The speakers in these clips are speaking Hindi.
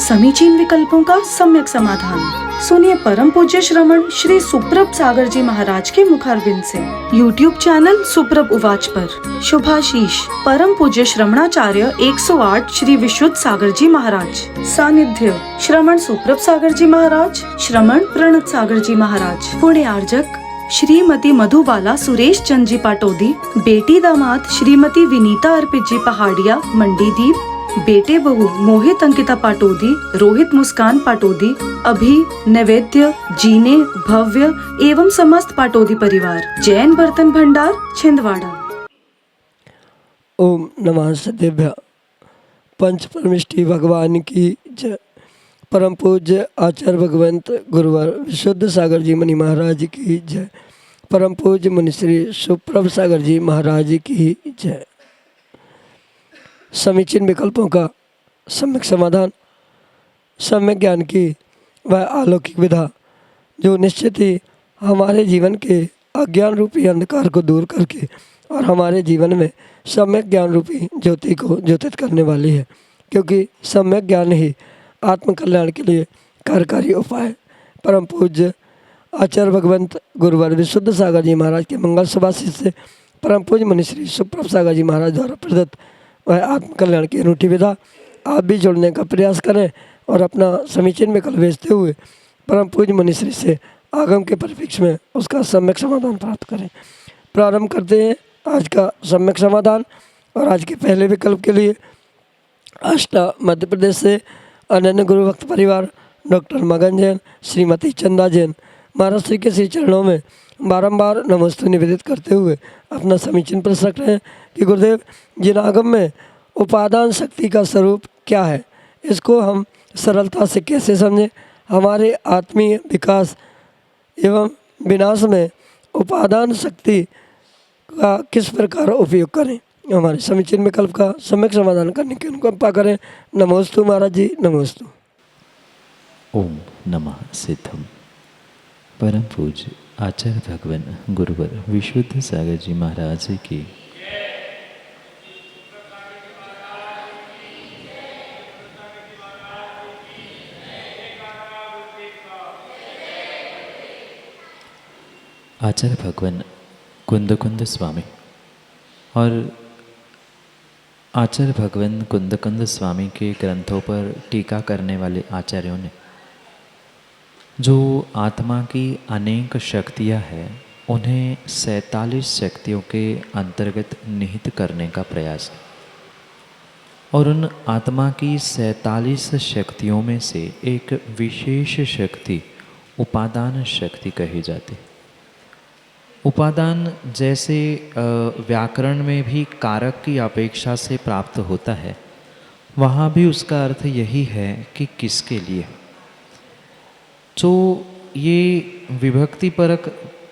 समीचीन विकल्पों का सम्यक समाधान। सुनिए परम पूज्य श्रमण श्री सुप्रभ सागर जी महाराज के मुखारबिंद से YouTube चैनल सुप्रभ उवाच पर शुभाशीष परम पूज्य श्रमणाचार्य 108 श्री विशुद्ध सागर जी महाराज। सानिध्य श्रमण सुप्रभ सागर जी महाराज, श्रमण प्रणत सागर जी महाराज। पुण्य आर्जक श्रीमती मधुबाला सुरेश चंद जी पाटोदी, बेटी दामाद श्रीमती विनीता अर्पित जी पहाड़िया मंडीदीप, बेटे बहू मोहित अंकिता पाटोदी, रोहित मुस्कान पाटोदी, अभी नैवेद्य जीने भव्य एवं समस्त पाटोदी परिवार, जैन बर्तन भंडार छिंदवाड़ा। ओम नमः सदेभ्य। पंच परमिष्टि भगवान की जय। परम पूज्य आचार्य भगवंत गुरुवर विशुद्ध सागर जी मुनि महाराज की जय। परम पूज्य मुनि श्री सुप्रभ सागर जी महाराज की जय। समीचीन विकल्पों का सम्यक समाधान। सम्यक ज्ञान की वह अलौकिक विधा जो निश्चित ही हमारे जीवन के अज्ञान रूपी अंधकार को दूर करके और हमारे जीवन में सम्यक ज्ञान रूपी ज्योति को ज्योतित करने वाली है, क्योंकि सम्यक ज्ञान ही आत्म कल्याण के लिए कार्यकारी उपाय। परम पूज्य आचार्य भगवंत गुरुवर विशुद्ध सागर जी महाराज के मंगल सुभाषित से परम पूज्य मुनि श्री सुप्रभ सागर जी महाराज द्वारा प्रदत्त वह आत्म कल्याण की अनूठी विधा आप भी जोड़ने का प्रयास करें और अपना समीचीन विकल्प भेजते हुए परम पूज्य मुनि श्री से आगम के परिप्रेक्ष्य में उसका सम्यक समाधान प्राप्त करें। प्रारंभ करते हैं आज का सम्यक समाधान। और आज के पहले विकल्प के लिए आष्टा मध्य प्रदेश से अनन्य गुरु भक्त परिवार डॉक्टर मगन जैन, श्रीमती चंदा जैन महाराज श्री के श्री चरणों में बारंबार नमोस्तु निवेदित करते हुए अपना समीचीन प्रश्न रख रहे हैं कि गुरुदेव जिन आगम में उपादान शक्ति का स्वरूप क्या है, इसको हम सरलता से कैसे समझें, हमारे आत्मीय विकास एवं विनाश में उपादान शक्ति का किस प्रकार उपयोग करें। हमारे समीचीन विकल्प का सम्यक समाधान करने की अनुकंपा करें। नमोस्तु महाराज जी, नमोस्तु। ओम नमः सिद्धम। परम पूज्य आचार्य भगवान गुरुवर विशुद्ध सागर जी महाराज की आचार्य भगवान कुंद स्वामी और आचार्य भगवान कुंद स्वामी के ग्रंथों पर टीका करने वाले आचार्यों ने जो आत्मा की अनेक शक्तियां हैं उन्हें 47 शक्तियों के अंतर्गत निहित करने का प्रयास किया और उन आत्मा की 47 शक्तियों में से एक विशेष शक्ति उपादान शक्ति कही जाती। उपादान जैसे व्याकरण में भी कारक की अपेक्षा से प्राप्त होता है, वहाँ भी उसका अर्थ यही है कि किसके लिए। तो ये विभक्ति परक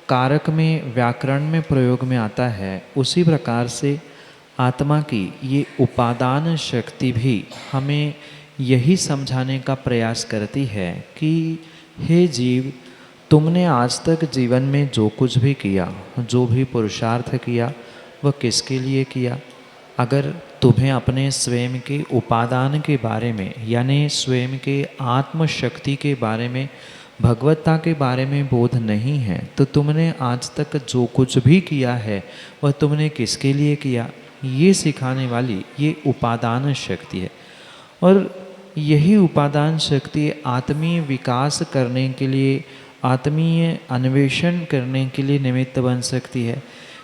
कारक में व्याकरण में प्रयोग में आता है, उसी प्रकार से आत्मा की ये उपादान शक्ति भी हमें यही समझाने का प्रयास करती है कि हे जीव, तुमने आज तक जीवन में जो कुछ भी किया, जो भी पुरुषार्थ किया, वह किसके लिए किया। अगर तुम्हें अपने स्वयं के उपादान के बारे में यानी स्वयं के आत्मशक्ति के बारे में, भगवत्ता के बारे में बोध नहीं है, तो तुमने आज तक जो कुछ भी किया है वह तुमने किसके लिए किया, ये सिखाने वाली ये उपादान शक्ति है। और यही उपादान शक्ति आत्मीय विकास करने के लिए, आत्मीय अन्वेषण करने के लिए निमित्त बन सकती है,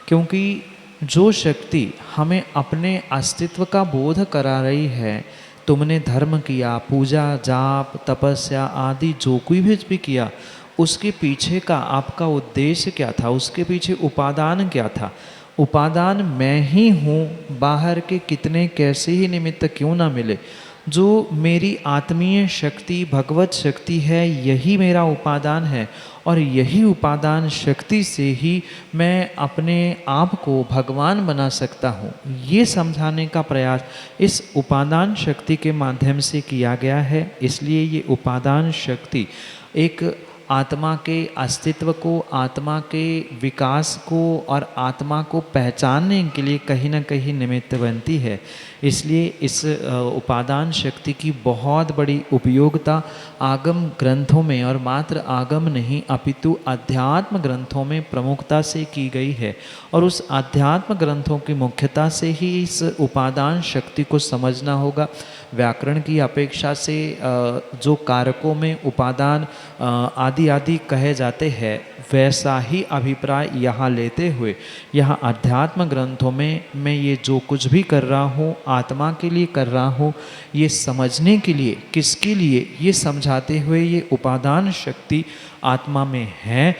क्योंकि जो शक्ति हमें अपने अस्तित्व का बोध करा रही है, तुमने धर्म किया, पूजा जाप तपस्या आदि जो कोई भी किया, उसके पीछे का आपका उद्देश्य क्या था, उसके पीछे उपादान क्या था। उपादान मैं ही हूँ, बाहर के कितने कैसे ही निमित्त क्यों ना मिले, जो मेरी आत्मीय शक्ति भगवत शक्ति है, यही मेरा उपादान है। और यही उपादान शक्ति से ही मैं अपने आप को भगवान बना सकता हूँ, ये समझाने का प्रयास इस उपादान शक्ति के माध्यम से किया गया है। इसलिए ये उपादान शक्ति एक आत्मा के अस्तित्व को, आत्मा के विकास को और आत्मा को पहचानने के लिए कहीं ना कहीं निमित्त बनती है। इसलिए इस उपादान शक्ति की बहुत बड़ी उपयोगिता आगम ग्रंथों में, और मात्र आगम नहीं अपितु अध्यात्म ग्रंथों में प्रमुखता से की गई है। और उस अध्यात्म ग्रंथों की मुख्यता से ही इस उपादान शक्ति को समझना होगा। व्याकरण की अपेक्षा से जो कारकों में उपादान आदि आदि कहे जाते हैं, वैसा ही अभिप्राय यहाँ लेते हुए यहाँ अध्यात्म ग्रंथों में मैं ये जो कुछ भी कर रहा हूँ आत्मा के लिए कर रहा हूँ, ये समझने के लिए, किसके लिए, ये समझाते हुए ये उपादान शक्ति आत्मा में है।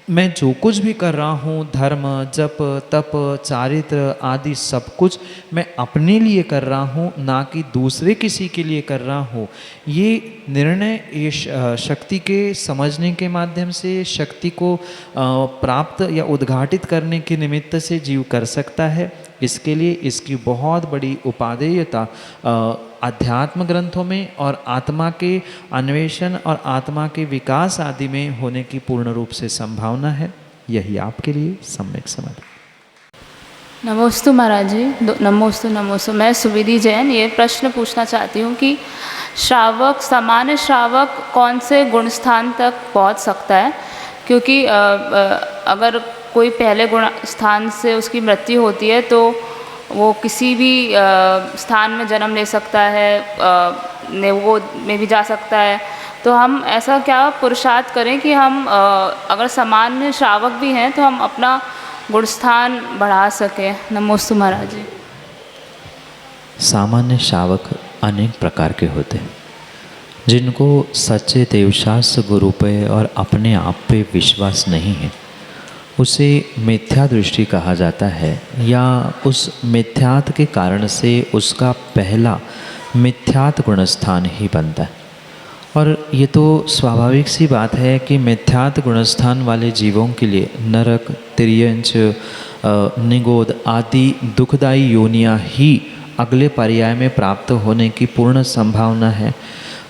मैं जो कुछ भी कर रहा हूँ, धर्म, जप, तप, चारित्र आदि सब कुछ मैं अपने लिए कर रहा हूँ, ना कि दूसरे किसी के लिए कर रहा हूँ। ये निर्णय ये शक्ति के समझने के माध्यम से, शक्ति को प्राप्त या उद्घाटित करने के निमित्त से जीव कर सकता है। इसके लिए इसकी बहुत बड़ी उपादेयता अध्यात्म ग्रंथों में और आत्मा के अन्वेषण और आत्मा के विकास आदि में होने की पूर्ण रूप से संभावना है। यही आपके लिए सम्यक समाधान। नमोस्तु महाराज जी। नमोस्तु। मैं सुविधि जैन ये प्रश्न पूछना चाहती हूँ कि श्रावक, सामान्य श्रावक कौन से गुण स्थान तक पहुँच सकता है? क्योंकि अगर कोई पहले गुण स्थान से उसकी मृत्यु होती है तो वो किसी भी स्थान में जन्म ले सकता है, नेवो में भी जा सकता है। तो हम ऐसा क्या पुरुषार्थ करें कि हम अगर सामान्य श्रावक भी हैं तो हम अपना गुण स्थान बढ़ा सकें? नमोस्तु महाराज जी। सामान्य श्रावक अनेक प्रकार के होते हैं, जिनको सच्चे देवशास्त्र गुरु पे और अपने आप पे विश्वास नहीं है, उसे मिथ्या दृष्टि कहा जाता है, या उस मिथ्यात के कारण से उसका पहला मिथ्यात गुणस्थान ही बनता है। और ये तो स्वाभाविक सी बात है कि मिथ्यात गुणस्थान वाले जीवों के लिए नरक, तिर्यंच, निगोद आदि दुखदायी योनियाँ ही अगले पर्याय में प्राप्त होने की पूर्ण संभावना है।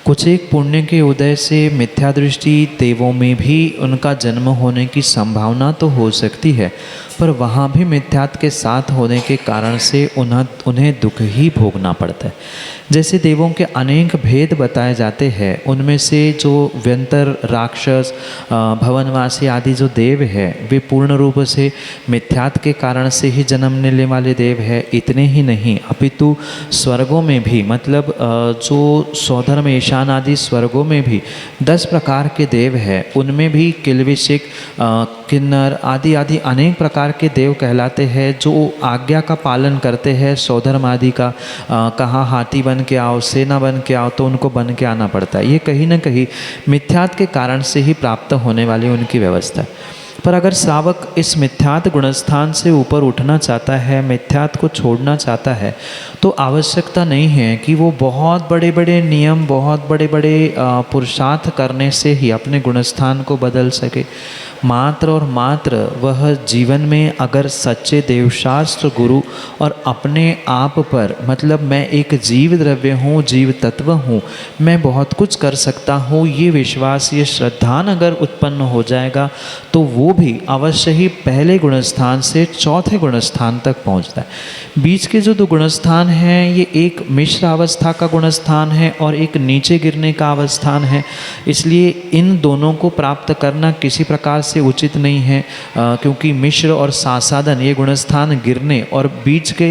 कुछ एक पुण्य के उदय से मिथ्या दृष्टि देवों में भी उनका जन्म होने की संभावना तो हो सकती है, पर वहाँ भी मिथ्यात के साथ होने के कारण से उन्हें दुख ही भोगना पड़ता है। जैसे देवों के अनेक भेद बताए जाते हैं, उनमें से जो व्यंतर, राक्षस, भवनवासी आदि जो देव है वे पूर्ण रूप से मिथ्यात के कारण से ही जन्म लेने वाले देव है। इतने ही नहीं अपितु स्वर्गों में भी, मतलब जो सौधर्म ईशान आदि स्वर्गों में भी 10 प्रकार के देव है, उनमें भी किल्विषिक, किन्नर आदि आदि अनेक प्रकार के देव कहलाते हैं, जो आज्ञा का पालन करते हैं। सौधर्म आदि का कहाँ हाथी बन के आओ, सेना बन के आओ, तो उनको बन के आना पड़ता है। ये कहीं ना कहीं मिथ्यात के कारण से ही प्राप्त होने वाली उनकी व्यवस्था है। पर अगर श्रावक इस मिथ्यात गुणस्थान से ऊपर उठना चाहता है, मिथ्यात को छोड़ना चाहता है, तो आवश्यकता नहीं है कि वो बहुत बड़े बड़े नियम, बहुत बड़े बड़े पुरुषार्थ करने से ही अपने गुणस्थान को बदल सके। मात्र और मात्र वह जीवन में अगर सच्चे देवशास्त्र गुरु और अपने आप पर, मतलब मैं एक जीव द्रव्य हूँ, जीव तत्व हूँ, मैं बहुत कुछ कर सकता हूँ, ये विश्वास, ये श्रद्धान अगर उत्पन्न हो जाएगा तो वो भी अवश्य ही पहले गुणस्थान से चौथे गुणस्थान तक पहुँचता है। बीच के जो 2 गुणस्थान हैं, ये एक मिश्र अवस्था का गुणस्थान है और एक नीचे गिरने का अवस्थान है। इसलिए इन दोनों को प्राप्त करना किसी प्रकार से उचित नहीं है, क्योंकि मिश्र और सासादन ये गुणस्थान गिरने और बीच के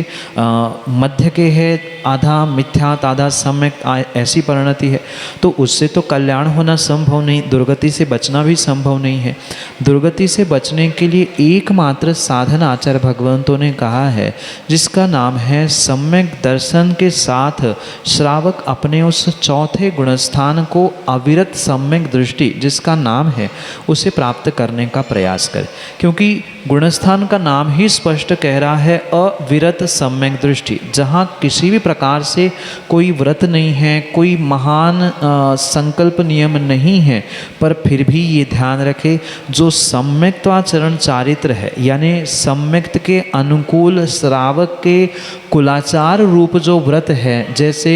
मध्य के है, आधा मिथ्यात आधा सम्यक ऐसी परिणति है, तो उससे तो कल्याण होना संभव नहीं, दुर्गति से बचना भी संभव नहीं है। दुर्गति से बचने के लिए एकमात्र साधन आचार्य भगवंतों ने कहा है, जिसका नाम है सम्यक दर्शन के साथ श्रावक अपने उस चौथे गुणस्थान को अविरत सम्यक दृष्टि, जिसका नाम है, उसे प्राप्त करने का प्रयास करे। क्योंकि गुणस्थान का नाम ही स्पष्ट कह रहा है अविरत सम्यक दृष्टि, जहाँ किसी भी प्रकार से कोई व्रत नहीं है, कोई महान संकल्प नियम नहीं है, पर फिर भी ये ध्यान रखे जो सम्यक्त्वाचरण चारित्र है, यानी सम्यक्त के अनुकूल श्रावक के कुलाचार रूप जो व्रत है, जैसे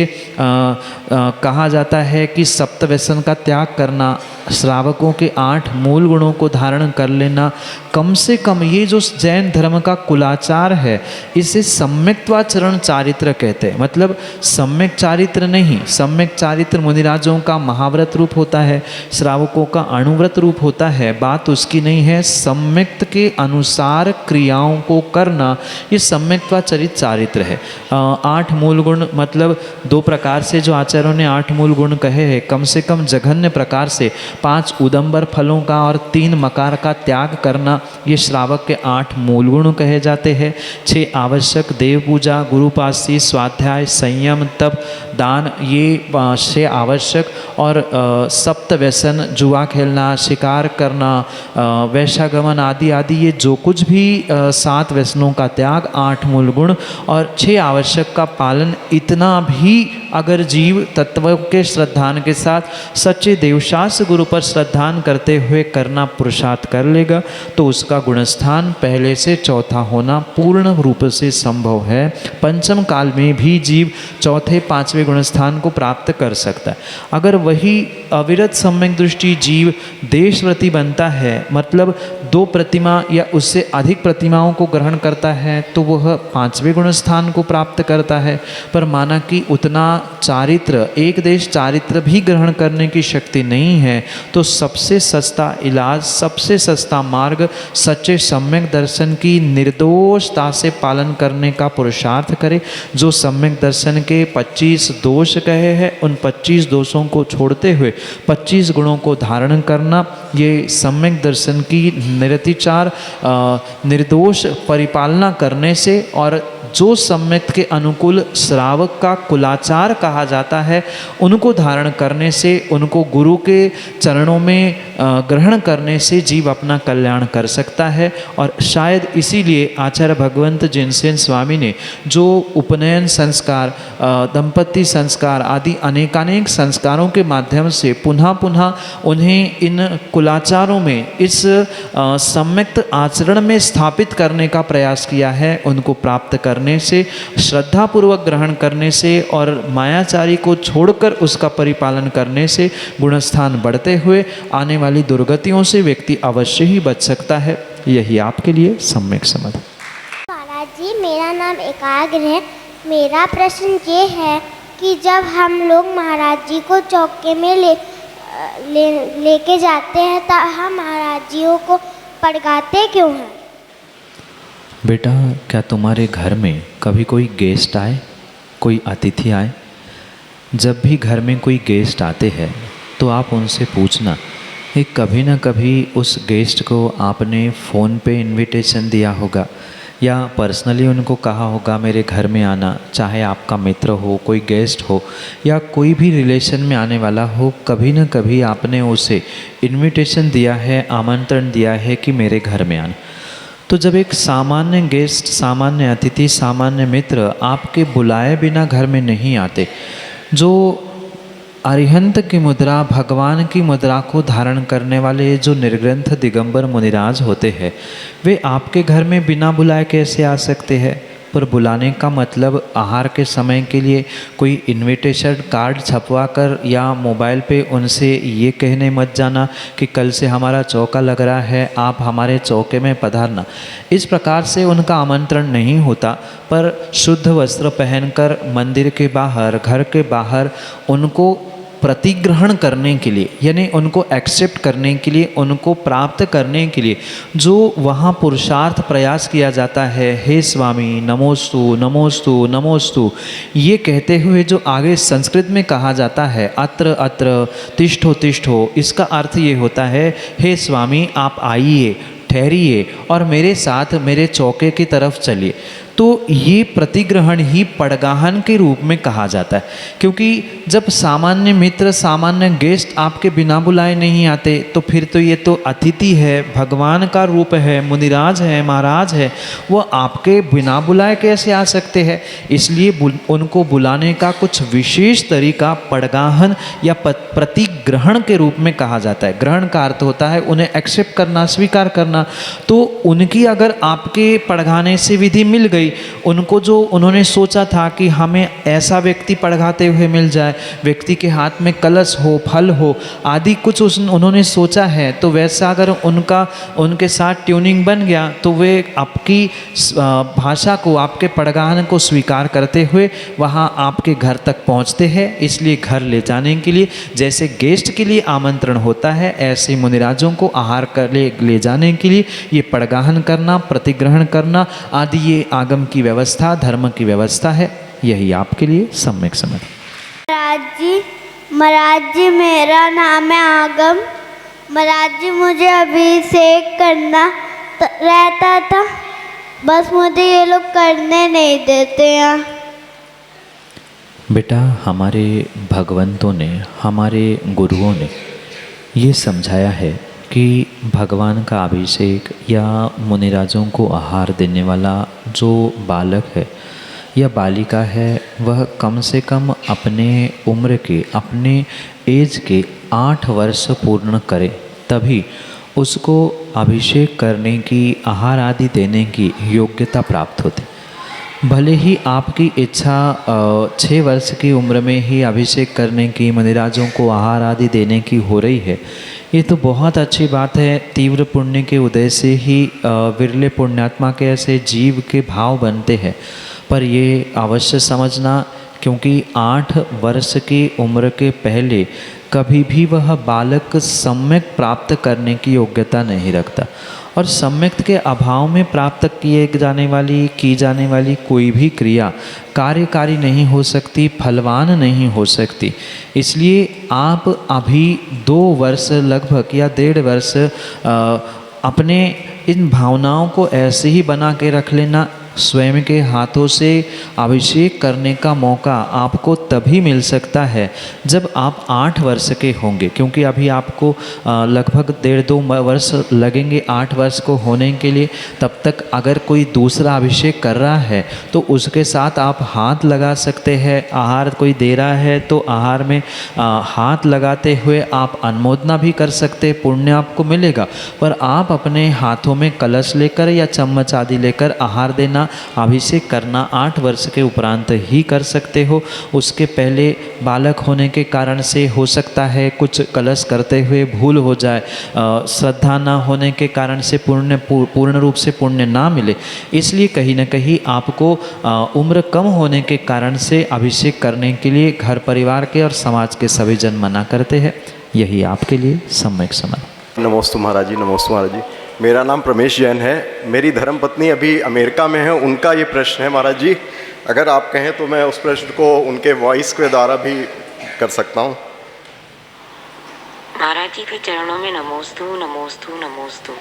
कहा जाता है कि सप्तव्यसन का त्याग करना, श्रावकों के 8 मूल गुणों को धारण कर लेना, कम से कम ये जो जैन धर्म का कुलाचार है इसे सम्यक्त्वाचरण चारित्र कहते हैं। मतलब सम्यक चारित्र नहीं, सम्यक चारित्र मुनिराजों का महाव्रत रूप होता है, श्रावकों का अणुव्रत रूप होता है, बात उसकी नहीं है। सम्यक्त के अनुसार क्रियाओं को करना ये सम्यक्त्वाचरित चारित्र है। 8 मूल गुण, मतलब 2 प्रकार से जो आचार्यों ने 8 मूल गुण कहे हैं, कम से कम जघन्य प्रकार से 5 उदंबर फलों का और 3 मकार का त्याग करना, ये श्रावक के 8 मूल गुण कहे जाते हैं। 6 आवश्यक देव पूजा, गुरुपासी, स्वाध्याय, संयम, तप, दान, ये 6 आवश्यक। और सप्त व्यसन, जुआ खेलना, शिकार करना, वैश्यागमन आदि आदि, ये जो कुछ भी 7 व्यसनों का त्याग, 8 मूल गुण और 6 आवश्यक का पालन, इतना भी अगर जीव तत्वों के श्रद्धान के साथ सच्चे देवशास्त्र गुरु पर श्रद्धान करते हुए करना पुरुषार्थ कर लेगा तो उसका गुणस्थान पहले से चौथा होना पूर्ण रूप से संभव है। पंचम काल में भी जीव चौथे 5वें गुणस्थान को प्राप्त कर सकता है। अगर वही अविरत सम्यक दृष्टि जीव देशव्रती बनता है, मतलब 2 प्रतिमा या उससे अधिक प्रतिमाओं को ग्रहण करता है, तो वह 5वें गुणस्थान को प्राप्त करता है। पर माना कि उतना चारित्र, एक देश चारित्र भी ग्रहण करने की शक्ति नहीं है, तो सबसे सस्ता इलाज, सबसे सस्ता मार्ग सच्चे सम्यक दर्शन की निर्दोषता से पालन करने का पुरुषार्थ करे। जो सम्यक दर्शन के 25 दोष कहे हैं, उन 25 दोषों को छोड़ते हुए 25 गुणों को धारण करना, ये सम्यक दर्शन की निरतिचार निर्दोष परिपालना करने से और जो सम्यक के अनुकूल श्रावक का कुलाचार कहा जाता है उनको धारण करने से, उनको गुरु के चरणों में ग्रहण करने से जीव अपना कल्याण कर सकता है। और शायद इसीलिए आचार्य भगवंत जिनसेन स्वामी ने जो उपनयन संस्कार, दंपति संस्कार आदि अनेकानेक संस्कारों के माध्यम से पुनः पुनः उन्हें इन कुलाचारों में, इस सम्यक्त आचरण में स्थापित करने का प्रयास किया है। उनको प्राप्त करने से, श्रद्धापूर्वक ग्रहण करने से और मायाचारी को छोड़कर उसका परिपालन करने से गुणस्थान बढ़ते हुए आने वाली दुर्गतियों से व्यक्ति अवश्य ही बच सकता है। यही आपके लिए सम्यक समाधान। महाराज जी, मेरा नाम एकाग्र है। मेरा प्रश्न ये है कि जब हम लोग महाराज जी को चौके में लेके जाते हैं तब हम महाराज जियों को पड़गाते क्यों हैं? बेटा, क्या तुम्हारे घर में कभी कोई गेस्ट आए, कोई अतिथि आए? जब भी घर में कोई गेस्ट आते हैं तो आप उनसे पूछना कि कभी ना कभी उस गेस्ट को आपने फ़ोन पे इनविटेशन दिया होगा या पर्सनली उनको कहा होगा मेरे घर में आना, चाहे आपका मित्र हो, कोई गेस्ट हो या कोई भी रिलेशन में आने वाला हो, कभी ना कभी आपने उसे इनविटेशन दिया है, आमंत्रण दिया है कि मेरे घर में आना। तो जब एक सामान्य गेस्ट, सामान्य अतिथि, सामान्य मित्र आपके बुलाए बिना घर में नहीं आते, जो अरिहंत की मुद्रा, भगवान की मुद्रा को धारण करने वाले जो निर्ग्रंथ दिगंबर मुनिराज होते हैं, वे आपके घर में बिना बुलाए कैसे आ सकते हैं? पर बुलाने का मतलब आहार के समय के लिए कोई इनविटेशन कार्ड छपवा कर या मोबाइल पे उनसे ये कहने मत जाना कि कल से हमारा चौका लग रहा है, आप हमारे चौके में पधारना। इस प्रकार से उनका आमंत्रण नहीं होता, पर शुद्ध वस्त्र पहनकर मंदिर के बाहर, घर के बाहर उनको प्रतिग्रहण करने के लिए, यानी उनको एक्सेप्ट करने के लिए, उनको प्राप्त करने के लिए जो वहाँ पुरुषार्थ प्रयास किया जाता है, हे स्वामी नमोस्तु नमोस्तु नमोस्तु, ये कहते हुए जो आगे संस्कृत में कहा जाता है अत्र अत्र तिष्ठो तिष्ठो, इसका अर्थ ये होता है हे स्वामी आप आइए, ठहरिए और मेरे साथ मेरे चौके की तरफ चलिए। तो ये प्रतिग्रहण ही पड़गाहन के रूप में कहा जाता है, क्योंकि जब सामान्य मित्र, सामान्य गेस्ट आपके बिना बुलाए नहीं आते तो फिर तो ये तो अतिथि है, भगवान का रूप है, मुनिराज है, महाराज है, वो आपके बिना बुलाए कैसे आ सकते हैं? इसलिए उनको बुलाने का कुछ विशेष तरीका पड़गाहन या प्रतिग्रहण प्रतिग्रहण के रूप में कहा जाता है। ग्रहण का अर्थ होता है उन्हें एक्सेप्ट करना, स्वीकार करना। तो उनकी अगर आपके पढ़ाने से विधि मिल गई, उनको जो उन्होंने सोचा था कि हमें ऐसा व्यक्ति पढ़ाते हुए मिल जाए, व्यक्ति के हाथ में कलश हो, फल हो आदि कुछ उन्होंने सोचा है, तो वैसा अगर उनके साथ ट्यूनिंग बन गया तो वे आपकी भाषा को, आपके पढ़ाने को स्वीकार करते हुए वहाँ आपके घर तक पहुँचते हैं। इसलिए घर ले जाने के लिए जैसे गेस्ट के लिए आमंत्रण होता है, ऐसे मुनिराजों को आहार कर ले जाने के लिए ये पड़गाहन करना, प्रतिग्रहण करना आदि ये आगम की व्यवस्था, धर्म की व्यवस्था है। यही आपके लिए सम्यक समझ। महाराज जी मेरा नाम है आगम। महाराज जी मुझे अभिषेक करना रहता था, बस मुझे ये लोग करने नहीं देते हैं। बेटा, हमारे भगवंतों ने, हमारे गुरुओं ने ये समझाया है कि भगवान का अभिषेक या मुनिराजों को आहार देने वाला जो बालक है या बालिका है, वह कम से कम अपने उम्र के, अपने एज के 8 वर्ष पूर्ण करे, तभी उसको अभिषेक करने की, आहार आदि देने की योग्यता प्राप्त होती। भले ही आपकी इच्छा 6 वर्ष की उम्र में ही अभिषेक करने की, मुनिराजों को आहार आदि देने की हो रही है, ये तो बहुत अच्छी बात है। तीव्र पुण्य के उदय से ही विरले पुण्यात्मा के ऐसे जीव के भाव बनते हैं। पर ये अवश्य समझना, क्योंकि 8 वर्ष की उम्र के पहले कभी भी वह बालक सम्यक प्राप्त करने की योग्यता नहीं रखता, और सम्यक के अभाव में प्राप्त की जाने वाली कोई भी क्रिया कार्यकारी नहीं हो सकती, फलवान नहीं हो सकती। इसलिए आप अभी 2 वर्ष लगभग या 1.5 वर्ष अपने इन भावनाओं को ऐसे ही बना के रख लेना। स्वयं के हाथों से अभिषेक करने का मौका आपको तभी मिल सकता है जब आप 8 वर्ष के होंगे, क्योंकि अभी आपको लगभग 1.5-2 वर्ष लगेंगे 8 वर्ष को होने के लिए। तब तक अगर कोई दूसरा अभिषेक कर रहा है तो उसके साथ आप हाथ लगा सकते हैं। आहार कोई दे रहा है तो आहार में हाथ लगाते हुए आप अनुमोदना भी कर सकते, पुण्य आपको मिलेगा। पर आप अपने हाथों में कलश लेकर या चम्मच आदि लेकर आहार देना, अभिषेक करना 8 वर्ष के उपरांत ही कर सकते हो। उसके पहले बालक होने के कारण से हो सकता है कुछ कलश करते हुए भूल हो जाए, श्रद्धा ना होने के कारण से पूर्ण रूप से पुण्य ना मिले। इसलिए कहीं ना कहीं आपको उम्र कम होने के कारण से अभिषेक करने के लिए घर परिवार के और समाज के सभी जन मना करते हैं। यही आपके लिए सम्यक समझ। नमोस्तु महाराज जी, नमोस्तु महाराज जी। मेरा नाम प्रमेश जैन है। मेरी धर्मपत्नी अभी अमेरिका में है। उनका ये प्रश्न है महाराज जी, अगर आप कहें तो मैं उस प्रश्न को उनके वॉइस के द्वारा भी कर सकता हूँ। महाराज जी के चरणों में नमोस्तु नमोस्तु नमोस्तु।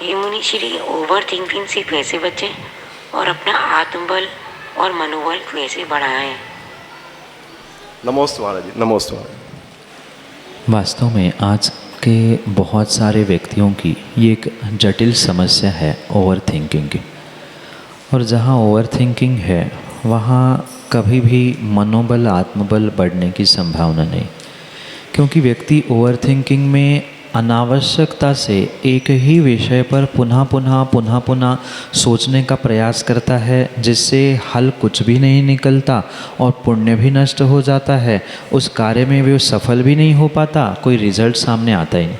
ये मुनि श्री ओवर थिंकिंग से कैसे बचें और अपना आत्मबल और मनोबल कैसे बढ़ाएं? नमोस्तु महाराज जी, नमोस्तु महाराज। वास्तव में आज के बहुत सारे व्यक्तियों की ये एक जटिल समस्या है ओवर थिंकिंग की। और जहाँ ओवर थिंकिंग है वहाँ कभी भी मनोबल, आत्मबल बढ़ने की संभावना नहीं, क्योंकि व्यक्ति ओवर थिंकिंग में अनावश्यकता से एक ही विषय पर पुनः पुनः सोचने का प्रयास करता है, जिससे हल कुछ भी नहीं निकलता और पुण्य भी नष्ट हो जाता है। उस कार्य में वो सफल भी नहीं हो पाता, कोई रिजल्ट सामने आता ही नहीं।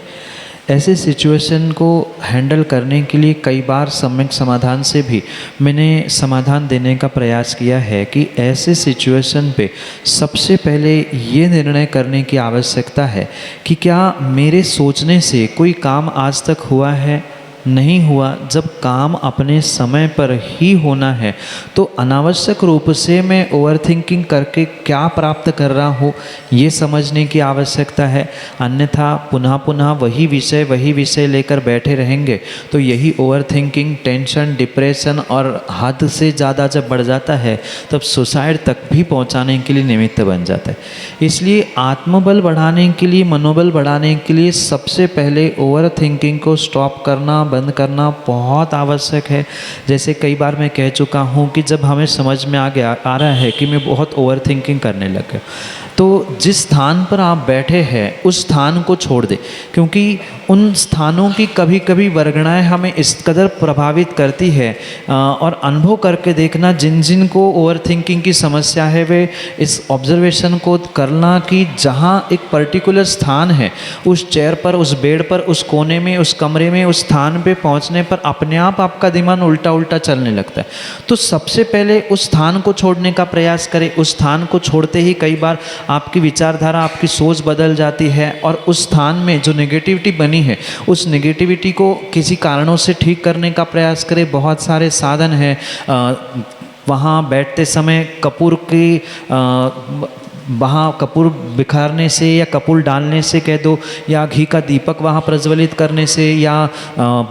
ऐसे सिचुएशन को हैंडल करने के लिए कई बार सम्यक समाधान से भी मैंने समाधान देने का प्रयास किया है कि ऐसे सिचुएशन पे सबसे पहले ये निर्णय करने की आवश्यकता है कि क्या मेरे सोचने से कोई काम आज तक हुआ है, नहीं हुआ। जब काम अपने समय पर ही होना है तो अनावश्यक रूप से मैं ओवरथिंकिंग करके क्या प्राप्त कर रहा हूँ ये समझने की आवश्यकता है। अन्यथा पुनः वही विषय लेकर बैठे रहेंगे तो यही ओवरथिंकिंग, टेंशन, डिप्रेशन और हद से ज़्यादा जब बढ़ जाता है तब सुसाइड तक भी पहुँचाने के लिए निमित्त बन जाता है। इसलिए आत्मबल बढ़ाने के लिए, मनोबल बढ़ाने के लिए सबसे पहले ओवरथिंकिंग को स्टॉप करना, बंद करना बहुत आवश्यक है। जैसे कई बार मैं कह चुका हूँ कि जब हमें समझ में आ रहा है कि मैं बहुत ओवर थिंकिंग करने लग गया, तो जिस स्थान पर आप बैठे हैं उस स्थान को छोड़ दें, क्योंकि उन स्थानों की कभी कभी वर्गणाएँ हमें इस कदर प्रभावित करती है। और अनुभव करके देखना, जिन जिन को ओवर थिंकिंग की समस्या है वे इस ऑब्जर्वेशन को करना कि जहाँ एक पर्टिकुलर स्थान है, उस चेयर पर, उस बेड पर, उस कोने में, उस कमरे में, उस स्थान पे पहुँचने पर अपने आप आपका दिमाग उल्टा उल्टा चलने लगता है। तो सबसे पहले उस स्थान को छोड़ने का प्रयास करें। उस स्थान को छोड़ते ही कई बार आपकी विचारधारा, आपकी सोच बदल जाती है और उस स्थान में जो नेगेटिविटी बनी है उस नेगेटिविटी को किसी कारणों से ठीक करने का प्रयास करें। बहुत सारे साधन हैं। वहाँ बैठते समय कपूर की वहाँ कपूर बिखारने से या कपूर डालने से कह दो, या घी का दीपक वहाँ प्रज्वलित करने से, या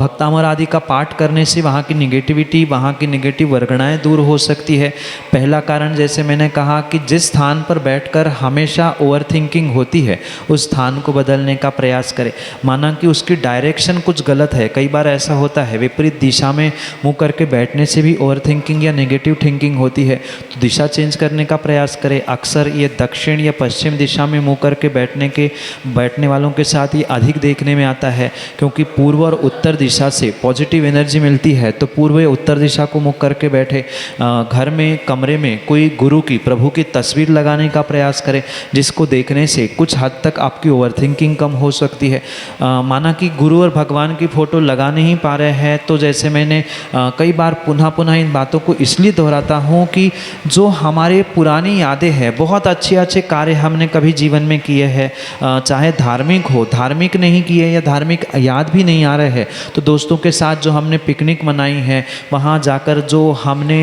भक्तामर आदि का पाठ करने से वहाँ की निगेटिविटी, वहाँ की निगेटिव वर्गणाएँ दूर हो सकती है। पहला कारण जैसे मैंने कहा कि जिस स्थान पर बैठकर हमेशा ओवर थिंकिंग होती है उस स्थान को बदलने का प्रयास करें। माना कि उसकी डायरेक्शन कुछ गलत है, कई बार ऐसा होता है, विपरीत दिशा में मुँह करके बैठने से भी ओवर थिंकिंग या नेगेटिव थिंकिंग होती है, तो दिशा चेंज करने का प्रयास करें। अक्सर ये दक्षिण या पश्चिम दिशा में मुँह करके बैठने वालों के साथ ये अधिक देखने में आता है, क्योंकि पूर्व और उत्तर दिशा से पॉजिटिव एनर्जी मिलती है। तो पूर्व या उत्तर दिशा को मुँह करके बैठे। घर में, कमरे में कोई गुरु की, प्रभु की तस्वीर लगाने का प्रयास करें, जिसको देखने से कुछ हद तक आपकी ओवरथिंकिंग कम हो सकती है। माना कि गुरु और भगवान की फ़ोटो लगा नहीं पा रहे हैं, तो जैसे मैंने कई बार पुनः पुनः इन बातों को इसलिए दोहराता हूँ कि जो हमारे पुरानी यादें हैं, बहुत अच्छे कार्य हमने कभी जीवन में किए हैं, चाहे धार्मिक हो, धार्मिक नहीं किए या धार्मिक याद भी नहीं आ रहे हैं, तो दोस्तों के साथ जो हमने पिकनिक मनाई है, वहाँ जाकर जो हमने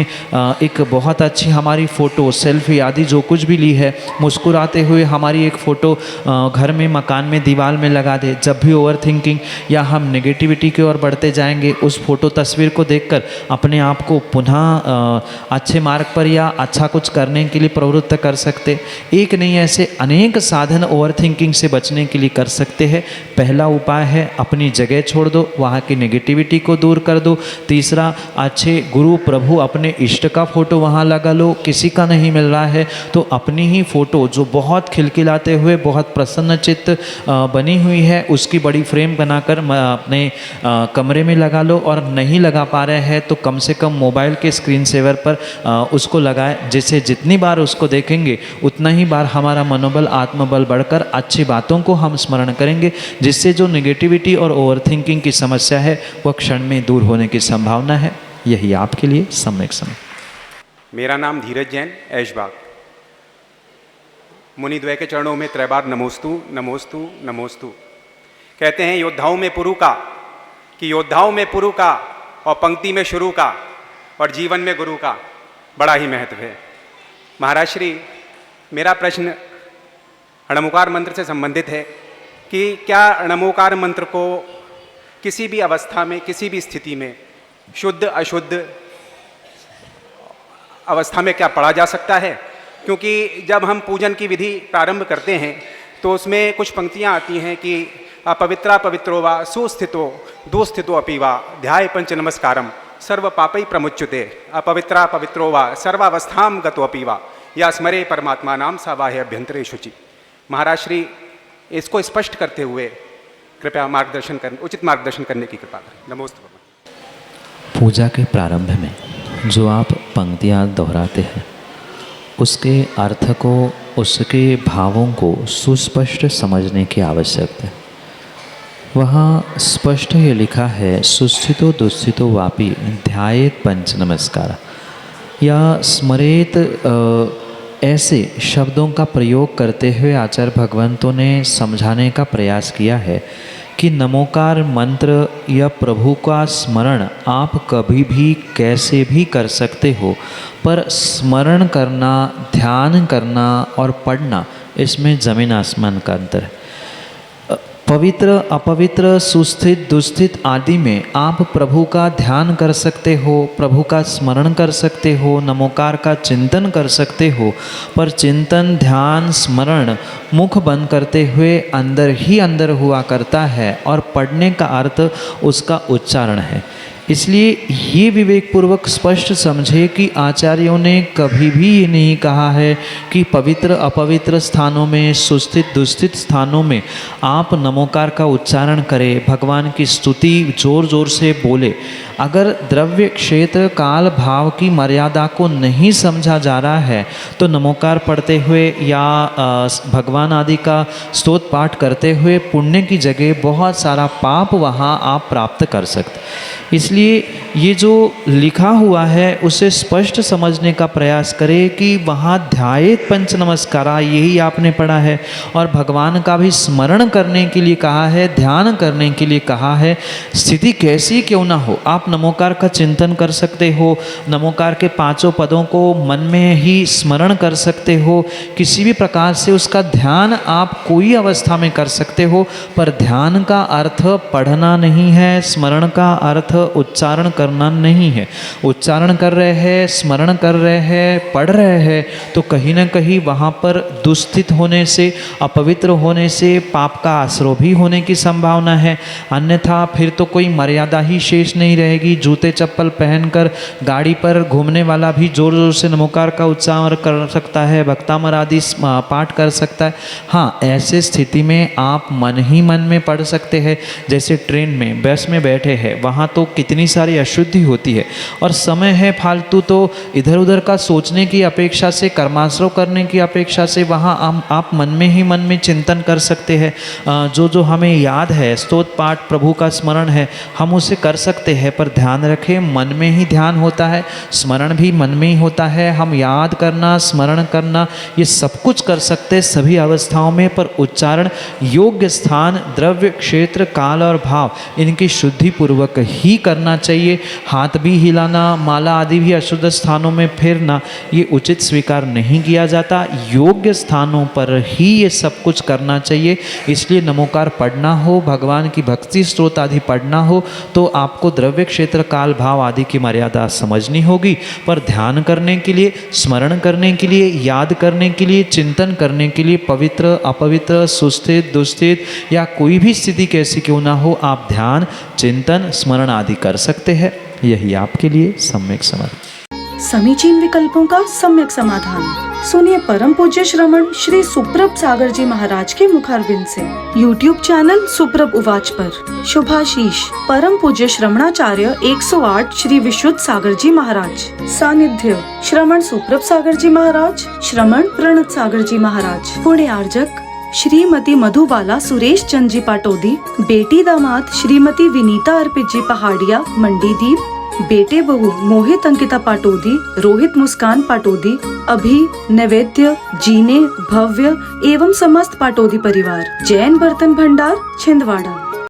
एक बहुत अच्छी हमारी फ़ोटो, सेल्फी आदि जो कुछ भी ली है, मुस्कुराते हुए हमारी एक फ़ोटो घर में, मकान में, दीवार में लगा दे। जब भी ओवर थिंकिंग या हम नेगेटिविटी की ओर बढ़ते जाएंगे, उस फ़ोटो तस्वीर को देखकर अपने आप को पुनः अच्छे मार्ग पर या अच्छा कुछ करने के लिए प्रवृत्त कर सकते। एक नहीं, ऐसे अनेक साधन ओवर थिंकिंग से बचने के लिए कर सकते हैं। पहला उपाय है अपनी जगह छोड़ दो, वहाँ की नेगेटिविटी को दूर कर दो। तीसरा, अच्छे गुरु, प्रभु, अपने इष्ट का फ़ोटो वहाँ लगा लो। किसी का नहीं मिल रहा है तो अपनी ही फ़ोटो जो बहुत खिलखिलाते हुए, बहुत प्रसन्नचित्त बनी हुई है, उसकी बड़ी फ्रेम बनाकर अपने कमरे में लगा लो। और नहीं लगा पा रहे हैं तो कम से कम मोबाइल के स्क्रीन सेवर पर उसको लगाए, जिससे जितनी बार उसको देखेंगे उतना ही बार हमारा मनोबल, आत्मबल बढ़कर अच्छी बातों को हम स्मरण करेंगे, जिससे जो नेगेटिविटी और ओवरथिंकिंग की समस्या है वह क्षण में दूर होने की संभावना है। यही आपके लिए सम्यक समय। मेरा नाम धीरज जैन, ऐशबाग। मुनिद्वय के चरणों में त्रैबार नमोस्तु नमोस्तु नमोस्तु। कहते हैं योद्धाओं में पुरु का, कि योद्धाओं में पुरु का और पंक्ति में शुरू का और जीवन में गुरु का बड़ा ही महत्व है। महाराज श्री, मेरा प्रश्न अणमुकार मंत्र से संबंधित है कि क्या अणमुकार मंत्र को किसी भी अवस्था में, किसी भी स्थिति में, शुद्ध अशुद्ध अवस्था में क्या पढ़ा जा सकता है? क्योंकि जब हम पूजन की विधि प्रारंभ करते हैं तो उसमें कुछ पंक्तियाँ आती हैं कि अपवित्रा पवित्रो वा सुस्थितो दुस्थितो अपि वा ध्याय पंच नमस्कारम सर्व पापै प्रमुच्युते। अपवित्रा पवित्रो वा सर्वावस्थाम गतो अपि वा या स्मरे परमात्मा नाम सावाह्य अभ्यंतरे शुचि। महाराज श्री, इसको स्पष्ट करते हुए कृपया उचित मार्गदर्शन करने की कृपा करें। नमोस्तु। पूजा के प्रारंभ में जो आप पंक्तियाँ दोहराते हैं उसके अर्थ को, उसके भावों को सुस्पष्ट समझने की आवश्यकता है। वहाँ स्पष्ट ये लिखा है, सुस्थितो दुस्थितो वापि ध्यायेत पंच नमस्कार, या स्मरेत, ऐसे शब्दों का प्रयोग करते हुए आचार्य भगवंतों ने समझाने का प्रयास किया है कि नमोकार मंत्र या प्रभु का स्मरण आप कभी भी कैसे भी कर सकते हो, पर स्मरण करना, ध्यान करना और पढ़ना, इसमें ज़मीन आसमान का अंतर है। पवित्र, अपवित्र, सुस्थित, दुस्थित आदि में आप प्रभु का ध्यान कर सकते हो, प्रभु का स्मरण कर सकते हो, नमोकार का चिंतन कर सकते हो, पर चिंतन, ध्यान, स्मरण मुख बंद करते हुए अंदर ही अंदर हुआ करता है और पढ़ने का अर्थ उसका उच्चारण है। इसलिए ये विवेकपूर्वक स्पष्ट समझे कि आचार्यों ने कभी भी ये नहीं कहा है कि पवित्र अपवित्र स्थानों में, सुस्थित दुस्थित स्थानों में आप नमोकार का उच्चारण करें, भगवान की स्तुति जोर जोर से बोले। अगर द्रव्य क्षेत्र काल भाव की मर्यादा को नहीं समझा जा रहा है तो नमोकार पढ़ते हुए या भगवान आदि का स्तोत्र पाठ करते हुए पुण्य की जगह बहुत सारा पाप वहाँ आप प्राप्त कर सकते। इसलिए ये जो लिखा हुआ है उसे स्पष्ट समझने का प्रयास करें कि वहाँ ध्यायेत पंच नमस्कारा, यही आपने पढ़ा है, और भगवान का भी स्मरण करने के लिए कहा है, ध्यान करने के लिए कहा है। स्थिति कैसी क्यों ना हो, आप नमोकार का चिंतन कर सकते हो, नमोकार के पांचों पदों को मन में ही स्मरण कर सकते हो, किसी भी प्रकार से उसका ध्यान आप कोई अवस्था में कर सकते हो, पर ध्यान का अर्थ पढ़ना नहीं है, स्मरण का अर्थ उच्चारण करना नहीं है। उच्चारण कर रहे हैं, स्मरण कर रहे हैं, पढ़ रहे हैं तो कहीं ना कहीं वहाँ पर दुस्थित होने से, अपवित्र होने से, पाप का आश्रय भी होने की संभावना है। अन्यथा फिर तो कोई मर्यादा ही शेष नहीं रहेगी। जूते चप्पल पहनकर गाड़ी पर घूमने वाला भी जोर जोर से नमोकार का उच्चारण कर सकता है, भक्तामर आदि पाठ कर सकता है। हाँ, ऐसे स्थिति में आप मन ही मन में पढ़ सकते हैं। जैसे ट्रेन में, बस में बैठे हैं, वहाँ तो कितनी सारी अशुद्धि होती है और समय है फालतू, तो इधर उधर का सोचने की अपेक्षा से, कर्माश्रय करने की अपेक्षा से वहाँ आप मन में ही मन में चिंतन कर सकते हैं। जो जो हमें याद है, स्तोत्र पाठ, प्रभु का स्मरण है, हम उसे कर सकते हैं। पर ध्यान रखें, मन में ही ध्यान होता है, स्मरण भी मन में ही होता है। हम याद करना, स्मरण करना, ये सब कुछ कर सकते हैं सभी अवस्थाओं में, पर उच्चारण योग्य स्थान, द्रव्य क्षेत्र, काल और भाव, इनकी शुद्धि पूर्वक ही करना चाहिए। हाथ भी हिलाना, माला आदि भी अशुद्ध स्थानों में फेरना, ये उचित स्वीकार नहीं किया जाता। योग्य स्थानों पर ही ये सब कुछ करना चाहिए। इसलिए नमोकार पढ़ना हो, भगवान की भक्ति स्तोत्र आदि पढ़ना हो तो आपको द्रव्य क्षेत्र, काल भाव आदि की मर्यादा समझनी होगी। पर ध्यान करने के लिए, स्मरण करने के लिए, याद करने के लिए, चिंतन करने के लिए, पवित्र अपवित्र, सुस्थित दुस्थित या कोई भी स्थिति कैसी क्यों ना हो, आप ध्यान, चिंतन, स्मरण आदि कर सकते हैं। यही आपके लिए सम्यक समाधान। समीचीन विकल्पों का सम्यक समाधान सुनिए परम पूज्य श्रमण श्री सुप्रभ सागर जी महाराज के मुखारविंद से। YouTube चैनल सुप्रभ उवाच पर शुभाशीष परम पूज्य श्रमणाचार्य 108 श्री विशुद्ध सागर जी महाराज। सानिध्य श्रमण सुप्रभ सागर जी महाराज, श्रमण प्रणत सागर जी महाराज। पुण्य आर्जक श्रीमती मधुबाला सुरेश चंद जी पाटोदी, बेटी दामाद श्रीमती विनीता अर्पित जी पहाड़िया मंडीदीप, बेटे बहू मोहित अंकिता पाटोदी, रोहित मुस्कान पाटोदी, अभी नैवेद्य जीने भव्य एवं समस्त पाटोदी परिवार, जैन बर्तन भंडार छिंदवाड़ा।